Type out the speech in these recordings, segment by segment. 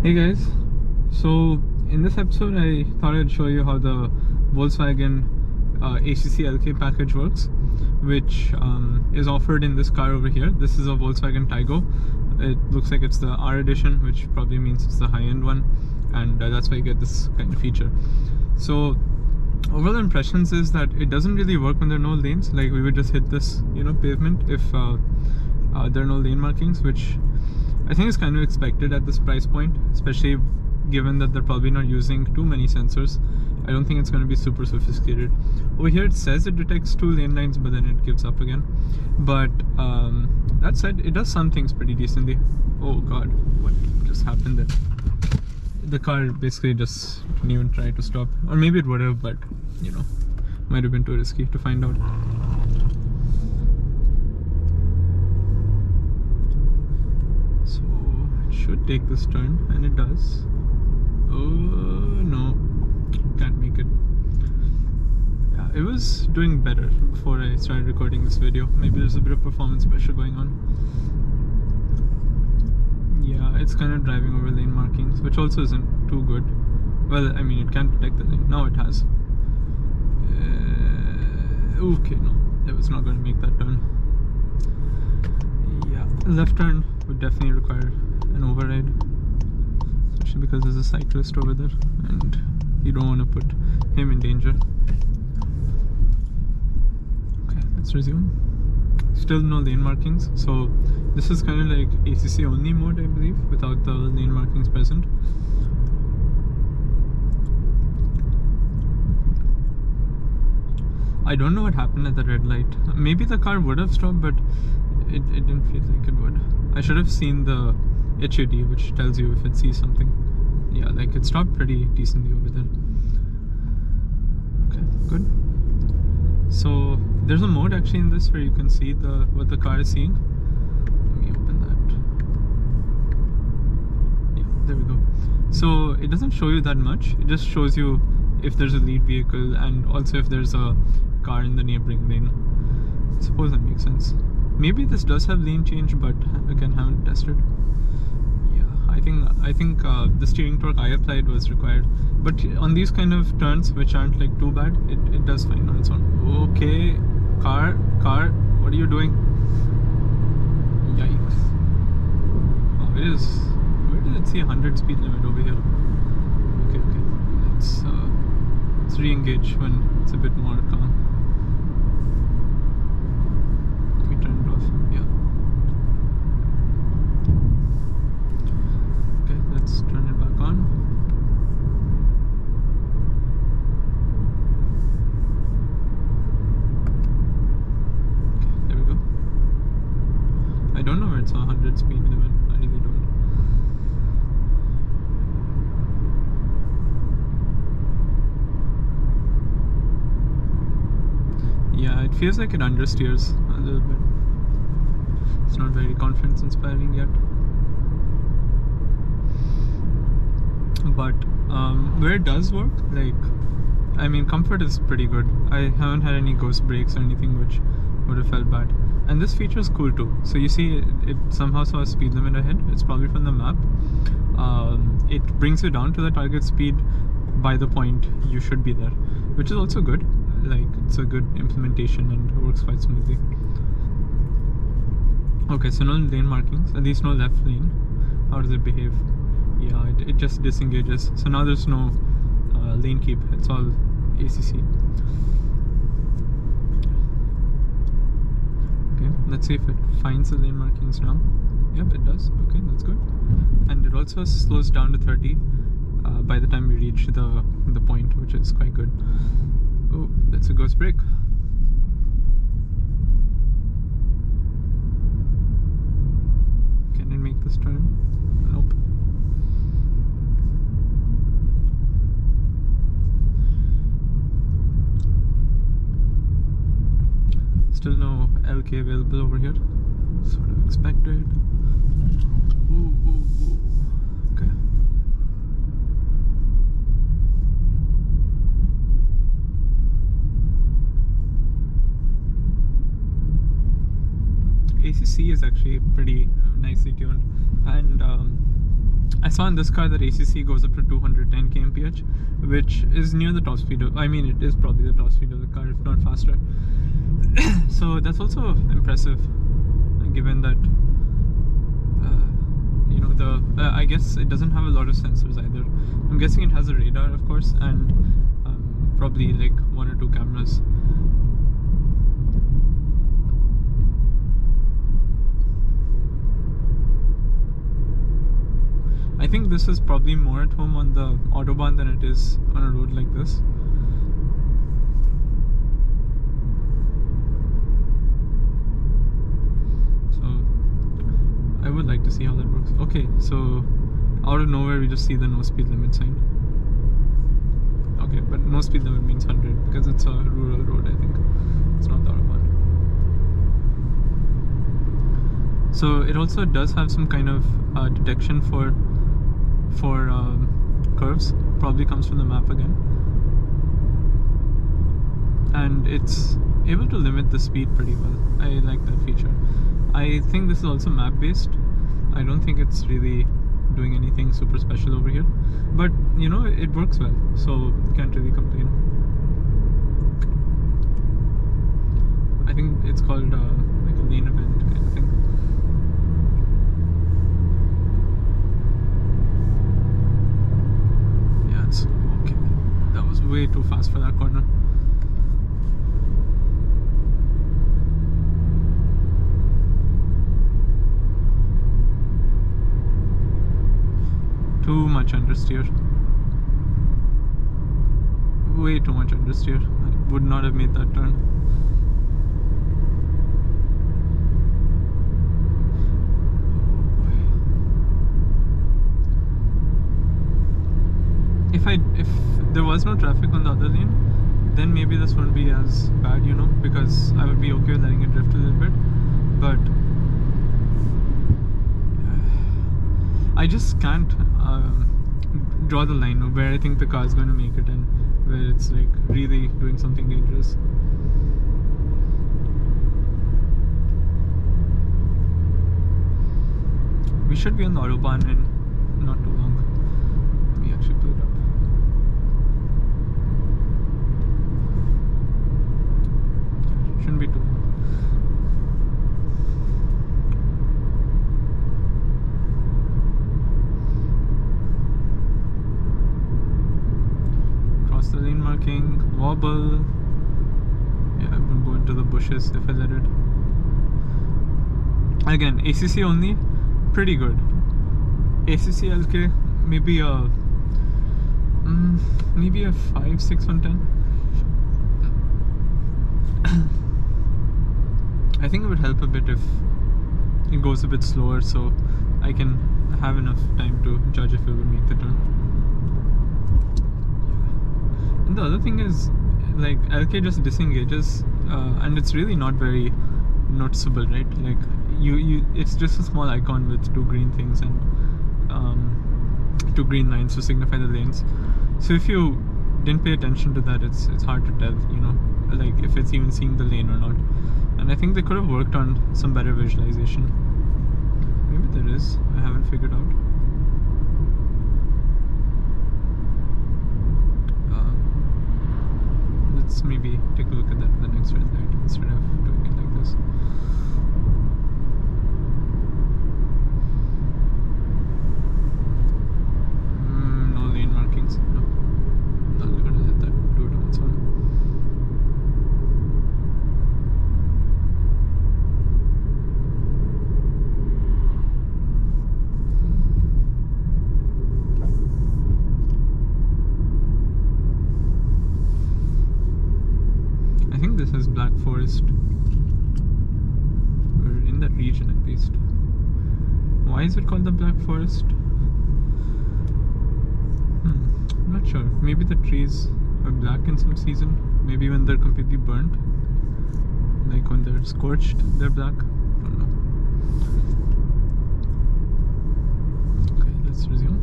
Hey guys, so in this episode I thought I'd show you how the Volkswagen ACC LK package works, which is offered in this car over here. This is a Volkswagen Taigo. It looks like it's the R edition, which probably means it's the high-end one, and that's why you get this kind of feature. So overall impressions is that it doesn't really work when there are no lanes. Like, we would just hit this pavement if there are no lane markings, which I think is kind of expected at this price point, especially given that they're probably not using too many sensors. I don't think it's going to be super sophisticated. Over here it says it detects 2 lane lines, but then it gives up again. But that said, it does some things pretty decently. Oh god, what just happened there? The car basically just didn't even try to stop. Or maybe it would have, but might have been too risky to find out. So it should take this turn, and it does. Oh no, can't make it. Yeah, it was doing better before I started recording this video. Maybe there's a bit of performance pressure going on. Yeah, it's kind of driving over lane markings, which also isn't too good. Well, I mean, it can't detect the lane. Now it has. Okay, no, it was not going to make that turn. Yeah, left turn would definitely require an override, especially because there's a cyclist over there and you don't want to put him in danger. Okay, let's resume. Still no lane markings, so this is kind of like ACC only mode, I believe, without the lane markings present. I don't know what happened at the red light. Maybe the car would have stopped, but it didn't feel like it would. I should have seen the HUD, which tells you if it sees something. Yeah, like it stopped pretty decently over there. Okay, good. So there's a mode actually in this where you can see what the car is seeing. Let me open that. Yeah, there we go. So it doesn't show you that much. It just shows you if there's a lead vehicle and also if there's a car in the neighboring lane. I suppose that makes sense. Maybe this does have lane change, but again, haven't tested. Yeah, I think the steering torque I applied was required, but on these kind of turns, which aren't like too bad, it does fine on its own. Okay, car, what are you doing? Yikes! Oh, it is. Where did it see 100 speed limit over here? Okay, let's re-engage when it's a bit more calm. We turned it off. Yeah. Okay, let's turn it back on. Okay, there we go. I don't know where it's 100 speed limit. I really don't. Yeah, it feels like it understeers a little bit. It's not very confidence inspiring yet. But where it does work, like, I mean, comfort is pretty good. I haven't had any ghost brakes or anything which would have felt bad. And this feature is cool too. So you see it somehow saw a speed limit ahead. It's probably from the map. It brings you down to the target speed by the point you should be there, which is also good. Like, it's a good implementation and it works quite smoothly. Okay, so no lane markings, at least no left lane. How does it behave? Yeah, it just disengages. So now there's no lane keep, it's all ACC. Okay, let's see if it finds the lane markings now. Yep, it does. Okay, that's good. And it also slows down to 30 by the time we reach the point, which is quite good. Oh, that's a ghost brake. Can it make this turn? Nope. Still no LK available over here. Sort of expected. Ooh. Okay. ACC is actually pretty nicely tuned, and I saw in this car that ACC goes up to 210 kmph, which is near the top speed of, I mean, it is probably the top speed of the car, if not faster. So that's also impressive, given that you know, the I guess it doesn't have a lot of sensors either. I'm guessing it has a radar, of course, and probably like 1 or 2 cameras. I think this is probably more at home on the Autobahn than it is on a road like this. I would like to see how that works. Okay, so out of nowhere we just see the no speed limit sign. Okay, but no speed limit means 100 because it's a rural road, I think. It's not the Autobahn. So it also does have some kind of detection for curves. Probably comes from the map again. And it's able to limit the speed pretty well. I like that feature. I think this is also map based. I don't think it's really doing anything super special over here, but you know, it works well, so can't really complain. I think it's called like a lane event kind of thing. Yeah, it's okay. That was way too fast for that corner. Too much understeer. Way too much understeer. I would not have made that turn. If there was no traffic on the other lane, then maybe this wouldn't be as bad, you know, because I would be okay with letting it drift a little bit. But I just can't draw the line of where I think the car is going to make it and where it's like really doing something dangerous. We should be on the Autobahn in not too long. Let me actually pull it up. Shouldn't be too long. The lane marking, wobble. Yeah, I'm gonna go into the bushes if I let it. Again, ACC only, pretty good. ACC LK, maybe a 5, 6 on 10. I think it would help a bit if it goes a bit slower, so I can have enough time to judge if it would make the turn. And the other thing is, like, LK just disengages, and it's really not very noticeable, right? Like, it's just a small icon with 2 green things and 2 green lines to signify the lanes. So if you didn't pay attention to that, it's hard to tell, you know, like if it's even seeing the lane or not. And I think they could have worked on some better visualization. Maybe there is. I haven't figured out. Let's maybe take a look at that with the next red light instead of doing it like this. No lane markings. No. Not gonna let that do it on its own. This is Black Forest. We're in that region at least. Why is it called the Black Forest? I'm not sure. Maybe the trees are black in some season. Maybe when they're completely burnt. Like when they're scorched, they're black. I don't know. Okay, let's resume.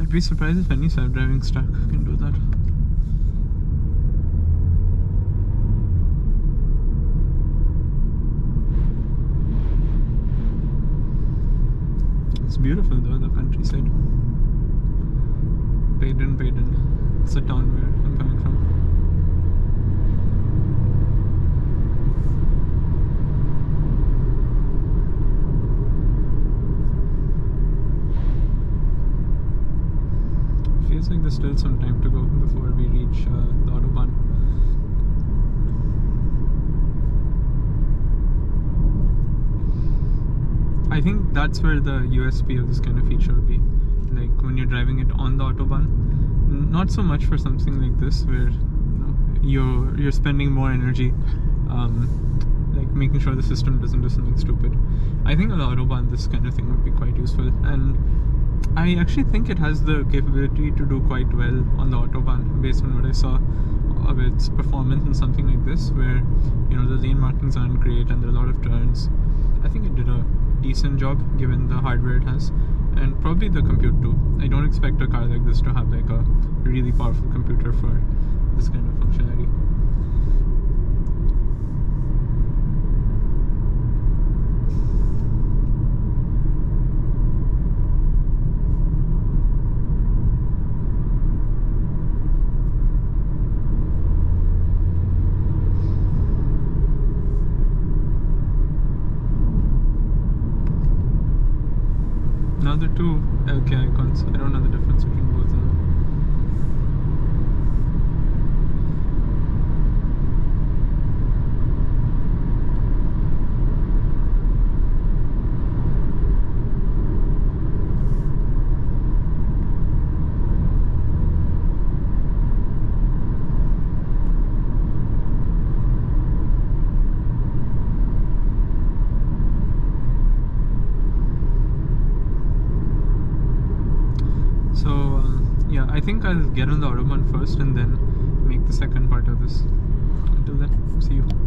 I'd be surprised if any self-driving stack can do that. It's beautiful though, the countryside. Baden. It's the town where I'm coming from. Feels like there's still some time to go before we reach the Autobahn. I think that's where the USP of this kind of feature would be. Like when you're driving it on the Autobahn, not so much for something like this where you're spending more energy like making sure the system doesn't do something stupid. I think on the Autobahn this kind of thing would be quite useful, and I actually think it has the capability to do quite well on the Autobahn based on what I saw of its performance in something like this, where the lane markings aren't great and there are a lot of turns. I think it did a decent job given the hardware it has, and probably the compute too. I don't expect a car like this to have like a really powerful computer for this kind of functionality. Now the two LK icons, I don't know the difference between both of them. So yeah, I think I'll get on the Autobahn first and then make the second part of this. Until then, see you.